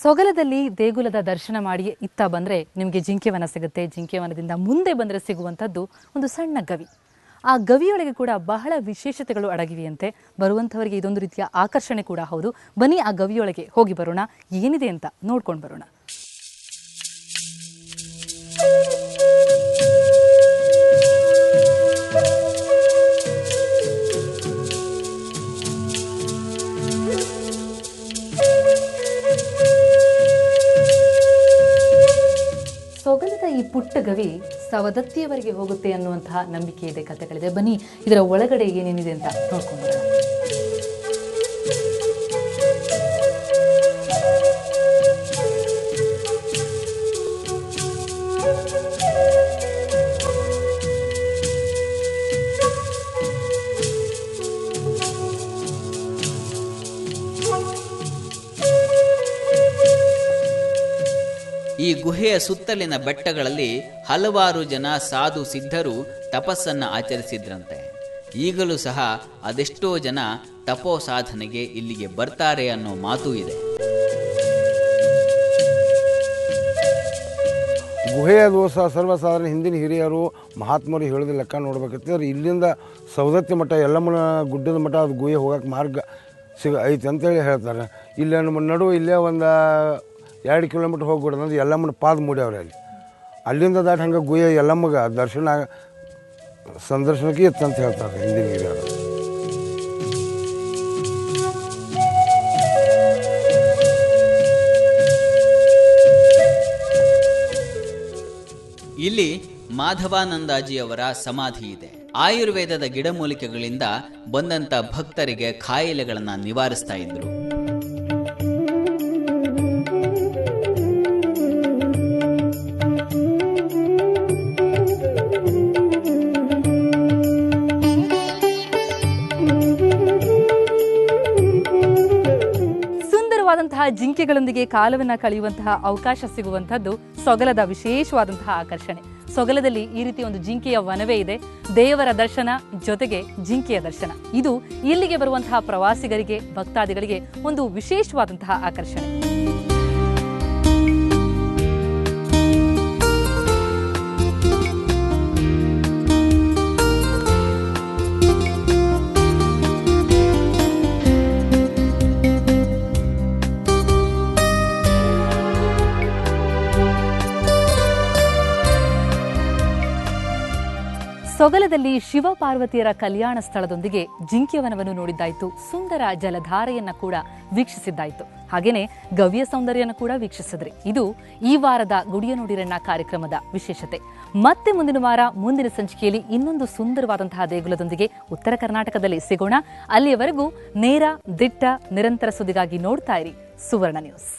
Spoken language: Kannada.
ಸೊಗಲದಲ್ಲಿ ದೇಗುಲದ ದರ್ಶನ ಮಾಡಿ ಇತ್ತ ಬಂದರೆ ನಿಮಗೆ ಜಿಂಕೆವನ ಸಿಗುತ್ತೆ. ಜಿಂಕೆವನದಿಂದ ಮುಂದೆ ಬಂದರೆ ಸಿಗುವಂಥದ್ದು ಒಂದು ಸಣ್ಣ ಗವಿ. ಆ ಗವಿಯೊಳಗೆ ಕೂಡ ಬಹಳ ವಿಶೇಷತೆಗಳು ಅಡಗಿವೆಯಂತೆ. ಬರುವಂಥವರಿಗೆ ಇದೊಂದು ರೀತಿಯ ಆಕರ್ಷಣೆ ಕೂಡ ಹೌದು. ಬನ್ನಿ ಆ ಗವಿಯೊಳಗೆ ಹೋಗಿ ಬರೋಣ, ಏನಿದೆ ಅಂತ ನೋಡ್ಕೊಂಡು ಬರೋಣ. ಸೊಗಲದ ಈ ಪುಟ್ಟ ಗವಿ ಸವದತ್ತಿಯವರೆಗೆ ಹೋಗುತ್ತೆ ಅನ್ನುವಂತಹ ನಂಬಿಕೆ ಇದೆ, ಕಥೆಗಳಿದೆ. ಬನ್ನಿ ಇದರ ಒಳಗಡೆ ಏನೇನಿದೆ ಅಂತ ನೋಡ್ಕೊಂಡು ಬರೋಣ. ಈ ಗುಹೆಯ ಸುತ್ತಲಿನ ಬೆಟ್ಟಗಳಲ್ಲಿ ಹಲವಾರು ಜನ ಸಾಧು ಸಿದ್ಧರು ತಪಸ್ಸನ್ನು ಆಚರಿಸಿದ್ರಂತೆ. ಈಗಲೂ ಸಹ ಅದೆಷ್ಟೋ ಜನ ತಪೋ ಸಾಧನೆಗೆ ಇಲ್ಲಿಗೆ ಬರ್ತಾರೆ ಅನ್ನೋ ಮಾತೂ ಇದೆ. ಗುಹೆಯ ದೋಷ ಸರ್ವಸಾಧಾರಣ ಹಿಂದಿನ ಹಿರಿಯರು ಮಹಾತ್ಮರು ಹೇಳಿದ ಲೆಕ್ಕ ನೋಡ್ಬೇಕಂತಂದ್ರೆ ಇಲ್ಲಿಂದ ಸವದತ್ತಿ ಮಠ ಯಲ್ಲಮ್ಮನ ಗುಡ್ಡದ ಮಠ ಅದು ಗುಹೆ ಹೋಗಕ್ಕೆ ಮಾರ್ಗ ಐತೆ ಅಂತೇಳಿ ಹೇಳ್ತಾರೆ. ಇಲ್ಲಿ ನಮ್ಮ ನಡುವೆ ಇಲ್ಲೇ ಒಂದು 2 ಕಿಲೋಮೀಟ್ರ್ ಹೋಗ್ಬಿಡೋದಂದ್ರೆ ಯಲ್ಲಮ್ಮನ ಪಾದ ಮೂಡ್ಯಾವ್ರಿ. ಅಲ್ಲಿಂದ ದಾಟಿ ಹಂಗೆ ಗುಹೆ ಯಲ್ಲಮ್ಮಗೆ ದರ್ಶನ ಸಂದರ್ಶನಕ್ಕೆ ಇತ್ತಂತ ಹೇಳ್ತಾರೆ ಹಿಂದಿನ ಹಿರಿಯರು. ಇಲ್ಲಿ ಮಾಧವಾನಂದಾಜಿಯವರ ಸಮಾಧಿ ಇದೆ. ಆಯುರ್ವೇದದ ಗಿಡಮೂಲಿಕೆಗಳಿಂದ ಬಂದಂತ ಭಕ್ತರಿಗೆ ಕಾಯಿಲೆಗಳನ್ನು ನಿವಾರಿಸ್ತಾ ಇದ್ರು. ಸುಂದರವಾದಂತಹ ಜಿಂಕೆಗಳೊಂದಿಗೆ ಕಾಲವನ್ನು ಕಳೆಯುವಂತಹ ಅವಕಾಶ ಸಿಗುವಂಥದ್ದು ಸೊಗಲದ ವಿಶೇಷವಾದಂತಹ ಆಕರ್ಷಣೆ. ಸೊಗಲದಲ್ಲಿ ಈ ರೀತಿ ಒಂದು ಜಿಂಕೆಯ ವನವೇ ಇದೆ. ದೇವರ ದರ್ಶನ ಜೊತೆಗೆ ಜಿಂಕೆಯ ದರ್ಶನ, ಇದು ಇಲ್ಲಿಗೆ ಬರುವಂತಹ ಪ್ರವಾಸಿಗರಿಗೆ, ಭಕ್ತಾದಿಗಳಿಗೆ ಒಂದು ವಿಶೇಷವಾದಂತಹ ಆಕರ್ಷಣೆ. ಸೊಗಲದಲ್ಲಿ ಶಿವ ಪಾರ್ವತಿಯರ ಕಲ್ಯಾಣ ಸ್ಥಳದೊಂದಿಗೆ ಜಿಂಕೆವನವನ್ನು ನೋಡಿದ್ದಾಯಿತು, ಸುಂದರ ಜಲಧಾರೆಯನ್ನ ಕೂಡ ವೀಕ್ಷಿಸಿದ್ದಾಯಿತು, ಹಾಗೇನೆ ಗವಿಯ ಸೌಂದರ್ಯನ ಕೂಡ ವೀಕ್ಷಿಸಿದ್ರಿ. ಇದು ಈ ವಾರದ ಗುಡಿಯ ನೋಡಿರಣ್ಣ ಕಾರ್ಯಕ್ರಮದ ವಿಶೇಷತೆ. ಮತ್ತೆ ಮುಂದಿನ ವಾರ ಮುಂದಿನ ಸಂಚಿಕೆಯಲ್ಲಿ ಇನ್ನೊಂದು ಸುಂದರವಾದಂತಹ ದೇಗುಲದೊಂದಿಗೆ ಉತ್ತರ ಕರ್ನಾಟಕದಲ್ಲಿ ಸಿಗೋಣ. ಅಲ್ಲಿಯವರೆಗೂ ನೇರ, ದಿಟ್ಟ, ನಿರಂತರ ಸುದ್ದಿಗಾಗಿ ನೋಡ್ತಾ ಇರಿ ಸುವರ್ಣ ನ್ಯೂಸ್.